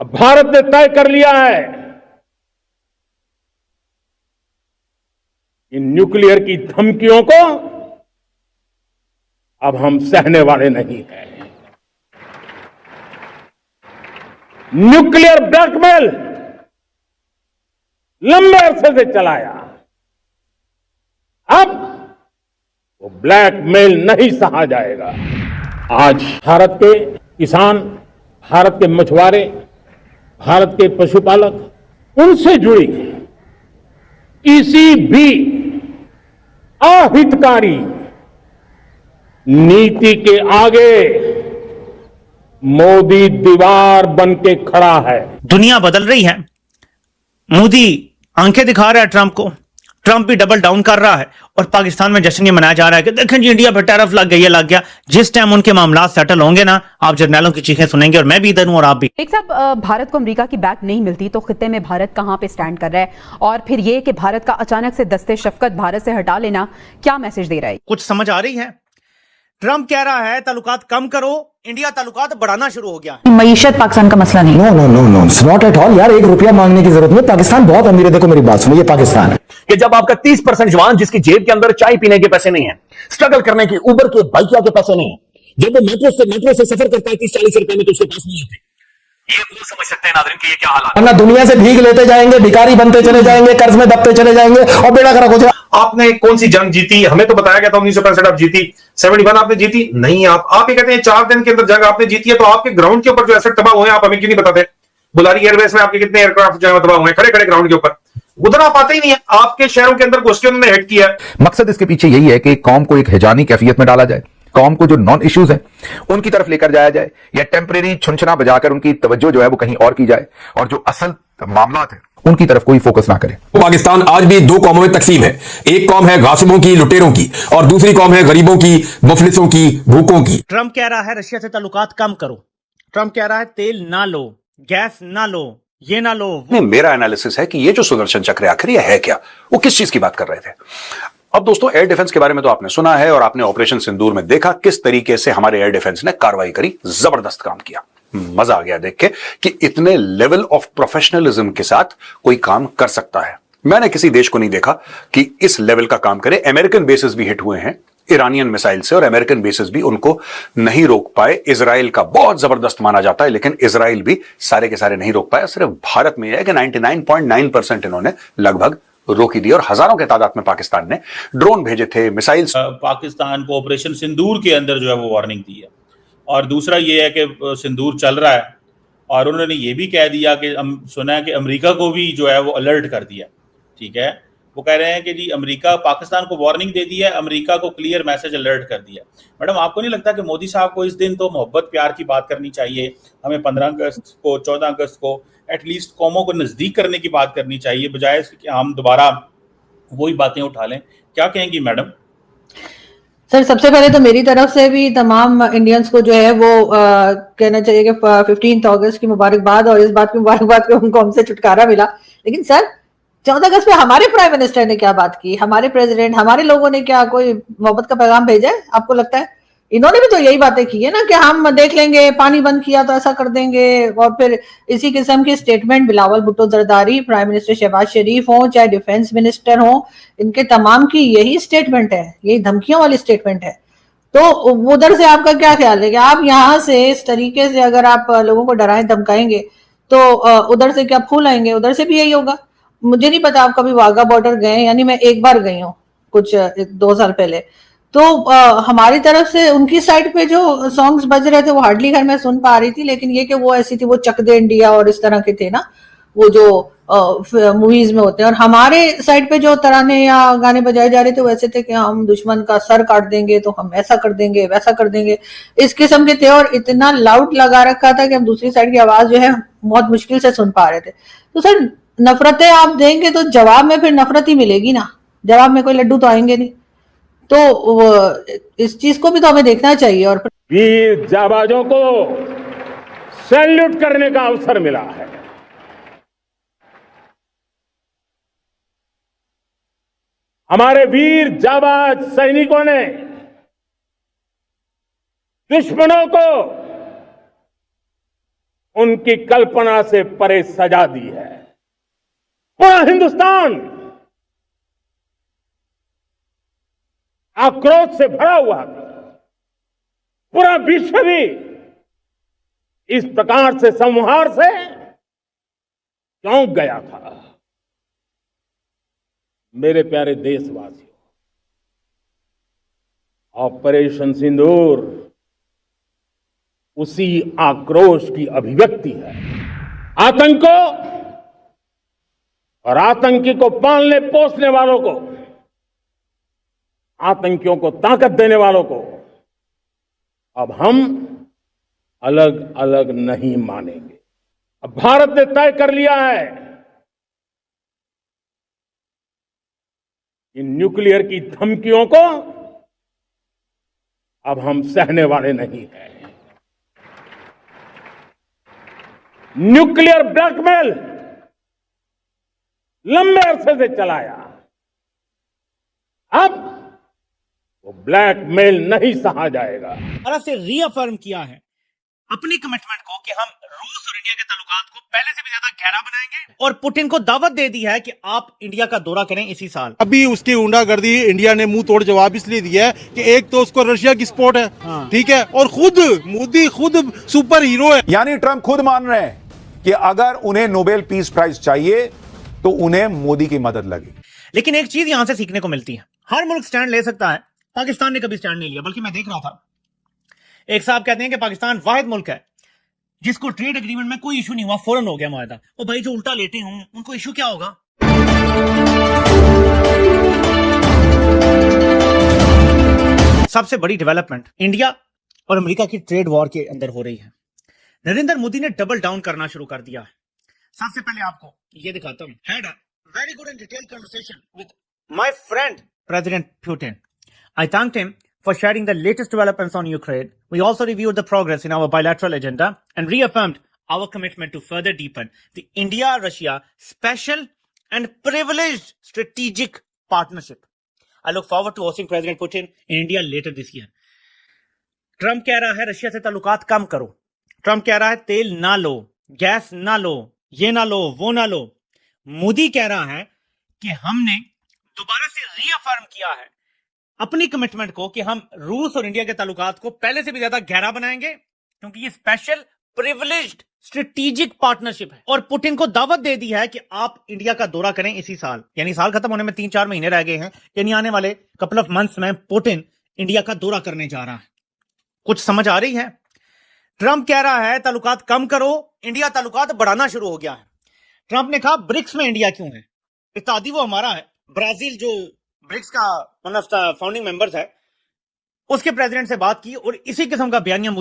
अब भारत ने तय कर लिया है कि न्यूक्लियर की धमकियों को अब हम सहने वाले नहीं हैं। न्यूक्लियर ब्लैकमेल लंबे अरसे से चलाया, अब वो ब्लैकमेल नहीं सहा जाएगा। आज भारत के किसान, भारत के मछुआरे, भारत के पशुपालक, उनसे जुड़ी किसी भी अहितकारी नीति के आगे मोदी दीवार बन के खड़ा है। दुनिया बदल रही है। मोदी आंखें दिखा रहा है ट्रंप को, ट्रंप भी डबल डाउन कर रहा है और पाकिस्तान में जश्न ये मनाया जा रहा है कि देखें जी इंडिया पर टैरिफ लग गई है, लग गया। जिस टाइम उनके मामला सेटल होंगे ना, आप जर्नैलों की चीखें सुनेंगे और मैं भी इधर हूं और आप भी। एक साहब, भारत को अमेरिका की बैक नहीं मिलती तो खित्ते में भारत कहां पे स्टैंड कर रहा है, और फिर ये कि भारत का अचानक से दस्ते शफकत भारत से हटा लेना क्या मैसेज दे रहा है? कुछ समझ आ रही है? ट्रंप कह रहा है ताल्लुकात कम करो, इंडिया ताल्लुकात बढ़ाना शुरू हो गया है। मईशत पाकिस्तान का मसला नहीं। No no no no, it's not at all यार। 1 रुपया मांगने की जरूरत नहीं। पाकिस्तान बहुत अमीर है। देखो मेरी बात सुनो, ये पाकिस्तान है कि जब आपका 30% जवान जिसकी जेब के अंदर चाय पीने के पैसे नहीं है, स्ट्रगल करने के उबर के बाइकिया के पैसे नहीं है, जब वो मेट्रो से सफर करता है 30-40 रुपए में, तो उसके पास नहीं आते। ये वो समझ सकते हैं नाज़रीन कि ये क्या हालात है। वरना दुनिया से भीख लेते जाएंगे, भिखारी बनते चले जाएंगे, कर्ज में दबते चले जाएंगे और बेड़ा खराब हो जाएगा। आपने कौन सी जंग जीती? हमें तो बताया गया था 1965 आप जीती, 71 आपने जीती नहीं। आप ये कहते हैं 4 दिन के अंदर जंग आपने जीती है, तो आपके ग्राउंड के ऊपर जो एसेट तबाह हुए हैं आप हमें क्यों नहीं बताते? बुलारी एयरबेस में आपके कितने एयरक्राफ्ट जो है तबाह हुए हैं, खड़े खड़े ग्राउंड के ऊपर। उधर आप आते ही नहीं है। आपके शहरों के अंदर घुस के उन्होंने हिट किया। मकसद इसके पीछे यही है कि कौम को एक हिजानी कैफियत में डाला जाए, कौम को जो नॉन इश्यूज हैं उनकी तरफ लेकर जाया जाए, या टेम्परेरी छुनछना बजाकर उनकी तवज्जो जो है वो कहीं और की जाए, और जो असल मामला है उनकी तरफ कोई फोकस ना करे। पाकिस्तान आज भी 2 कौमों में तकसीम है। एक कौम है गासिबों की, लुटेरों की, और दूसरी कौम है गरीबों की, मुफलिसों की, भूखों की। ट्रंप कह रहा है रशिया से ताल्लुकात कम करो, ट्रंप कह रहा है तेल ना लो, गैस ना लो, ये ना लो। मेरा एनालिसिस है कि ये जो सुदर्शन चक्र आखिर ये है क्या, वो किस चीज की बात कर रहे थे। अब दोस्तों, एयर डिफेंस के बारे में तो आपने सुना है और आपने ऑपरेशन सिंदूर में देखा किस तरीके से हमारे एयर डिफेंस ने कार्रवाई करी, जबरदस्त काम किया। मजा आ गया देख के कि इतने लेवल ऑफ प्रोफेशनलिज्म के साथ कोई काम कर सकता है। मैंने किसी देश को नहीं देखा कि इस लेवल का काम करे। अमेरिकन बेसेस भी हिट हुए हैं ईरानियन मिसाइल से, और अमेरिकन बेसेस भी उनको नहीं रोक पाए। इजराइल का बहुत जबरदस्त माना जाता है, लेकिन इजराइल भी सारे के सारे नहीं रोक पाया। सिर्फ भारत में यह है कि 99.9% इन्होंने लगभग रोकी दी, और हजारों के तादाद में पाकिस्तान ने ड्रोन भेजे थे, मिसाइल। पाकिस्तान को ऑपरेशन सिंदूर के अंदर जो है वो वार्निंग दी है। और दूसरा ये है कि सिंदूर चल रहा है, और उन्होंने ये भी कह दिया कि सुना है कि अमेरिका को भी जो है वो अलर्ट कर दिया। ठीक है, वो कह रहे हैं कि जी अमेरिका, पाकिस्तान को वार्निंग दे दी है, अमेरिका को क्लियर मैसेज अलर्ट कर दिया। मैडम, आपको नहीं लगता कि मोदी साहब को इस दिन तो मोहब्बत प्यार की बात करनी चाहिए? हमें 15 अगस्त को, 14 अगस्त को एटलीस्ट कौमों को नज़दीक करने की बात करनी चाहिए, बजाय इसके कि हम दोबारा वही बातें उठा लें। क्या कहेंगी मैडम? सर, सबसे पहले तो मेरी तरफ से भी तमाम इंडियंस को जो है वो कहना चाहिए कि 15 अगस्त की मुबारकबाद, और इस बात की मुबारकबाद कि उनको हमसे छुटकारा मिला। लेकिन सर, 14 अगस्त पे हमारे प्राइम मिनिस्टर ने क्या बात की, हमारे प्रेसिडेंट, हमारे लोगों ने क्या कोई मोहब्बत का पैगाम भेजा है? आपको लगता है इन्होंने भी तो यही बातें की है ना कि हम देख लेंगे, पानी बंद किया तो ऐसा कर देंगे, और फिर इसी किस्म की statement Bilawal Bhutto Zardari, prime minister Shehbaz Sharif हो, चाहे डिफेंस मिनिस्टर हो, इनके तमाम की यही स्टेटमेंट है, यही धमकियों वाली स्टेटमेंट है। तो उधर से आपका क्या ख्याल है कि आप यहाँ से इस तरीके से अगर आप लोगों को डराएं धमकाएंगे तो उधर से क्या फूल आएंगे? उधर से भी यही होगा। मुझे नहीं पता आप कभी वाघा बॉर्डर गए, यानी मैं एक बार गई हूँ कुछ 2 साल पहले, तो हमारी तरफ से उनकी साइड पे जो सॉन्ग्स बज रहे थे वो हार्डली घर में सुन पा रही थी, लेकिन ये कि वो ऐसी थी, वो चक दे इंडिया और इस तरह के थे ना, वो जो मूवीज में होते हैं। और हमारे साइड पे जो तराने या गाने बजाए जा रहे थे वैसे थे कि हम दुश्मन का सर काट देंगे, तो हम ऐसा कर देंगे, वैसा कर देंगे, इस किस्म के थे। और इतना लाउड लगा रखा था कि हम दूसरी साइड की आवाज जो है बहुत मुश्किल से सुन पा रहे थे। तो सर, नफरतें आप देंगे तो जवाब में फिर नफरत ही मिलेगी ना, जवाब में कोई लड्डू तो आएंगे नहीं। तो इस चीज को भी तो हमें देखना चाहिए। और वीर जाबाजों को सैल्यूट करने का अवसर मिला है। हमारे वीर जाबाज सैनिकों ने दुश्मनों को उनकी कल्पना से परे सजा दी है। पूरा हिंदुस्तान आक्रोश से भरा हुआ था। पूरा विश्व भी इस प्रकार से संहार से चौंक गया था। मेरे प्यारे देशवासियों, ऑपरेशन सिंदूर उसी आक्रोश की अभिव्यक्ति है। आतंक और आतंकी को पालने पोसने वालों को, आतंकियों को ताकत देने वालों को अब हम अलग अलग नहीं मानेंगे। अब भारत ने तय कर लिया है कि न्यूक्लियर की धमकियों को अब हम सहने वाले नहीं हैं। न्यूक्लियर ब्लैकमेल लंबे अरसे से चलाया, अब वो ब्लैकमेल नहीं सहा जाएगा। भारत से रीअफर्म किया है अपनी कमिटमेंट को कि हम रूस और इंडिया के ताल्लुकात को पहले से भी ज्यादा गहरा बनाएंगे, और पुतिन को दावत दे दी है कि आप इंडिया का दौरा करें इसी साल। अभी उसकी गुंडागर्दी इंडिया ने मुंह तोड़ जवाब इसलिए दिया है कि एक तो उसको रशिया की सपोर्ट है, ठीक है, और खुद मोदी खुद सुपर हीरो है। यानी ट्रंप खुद मान रहे हैं कि अगर उन्हें नोबेल पीस प्राइज चाहिए तो उन्हें मोदी की मदद लगी। लेकिन एक चीज यहां से सीखने को मिलती है, हर मुल्क स्टैंड ले सकता है, पाकिस्तान ने कभी स्टैंड नहीं लिया। बल्कि मैं देख रहा था, एक साहब कहते हैं कि पाकिस्तान वाहिद मुल्क है जिसको ट्रेड एग्रीमेंट में कोई इशू नहीं हुआ, फौरन हो गया मुआहदा। ओ भाई, जो उल्टा लेटे हों उनको इशू क्या होगा? सबसे बड़ी डेवलपमेंट इंडिया और अमेरिका की ट्रेड वॉर के अंदर हो रही है। नरेंद्र मोदी ने डबल डाउन करना शुरू कर दिया है। सबसे पहले आपको ये दिखाता हूं। Had a very good and detailed conversation with my friend president Putin. I thanked him for sharing the latest developments on Ukraine. We also reviewed the progress in our bilateral agenda and reaffirmed our commitment to further deepen the India-Russia special and privileged strategic partnership. I look forward to hosting President Putin in India later this year. Trump कह रहा है Russia से ताल्लुकात कम करो। Trump कह रहा है तेल ना लो, गैस ना लो, ये ना लो, वो ना लो। मोदी कह रहा है कि हमने दोबारा से रीअफर्म किया है अपनी कमिटमेंट को कि हम रूस और इंडिया के ताल्लुकात को पहले से भी ज्यादा गहरा बनाएंगे, क्योंकि ये स्पेशल प्रिविलेज्ड स्ट्रेटेजिक पार्टनरशिप है। और पुतिन को दावत दे दी है कि आप इंडिया का दौरा करें इसी साल, यानी साल खत्म होने में 3-4 महीने रह गए हैं, यानी आने वाले कपल ऑफ मंथ्स में पुतिन इंडिया का दौरा करने जा रहा है। कुछ समझ आ रही है? ट्रंप कह रहा है ताल्लुकात कम करो, इंडिया ताल्लुकात बढ़ाना शुरू हो गया है। ट्रंप ने कहा ब्रिक्स में इंडिया क्यों है, इत्तेहादी वो हमारा है। ब्राजील जो ब्रिक्स का one of the founding members है, उसके प्रेसिडेंट से बात की और इसी किस्म का बयानिया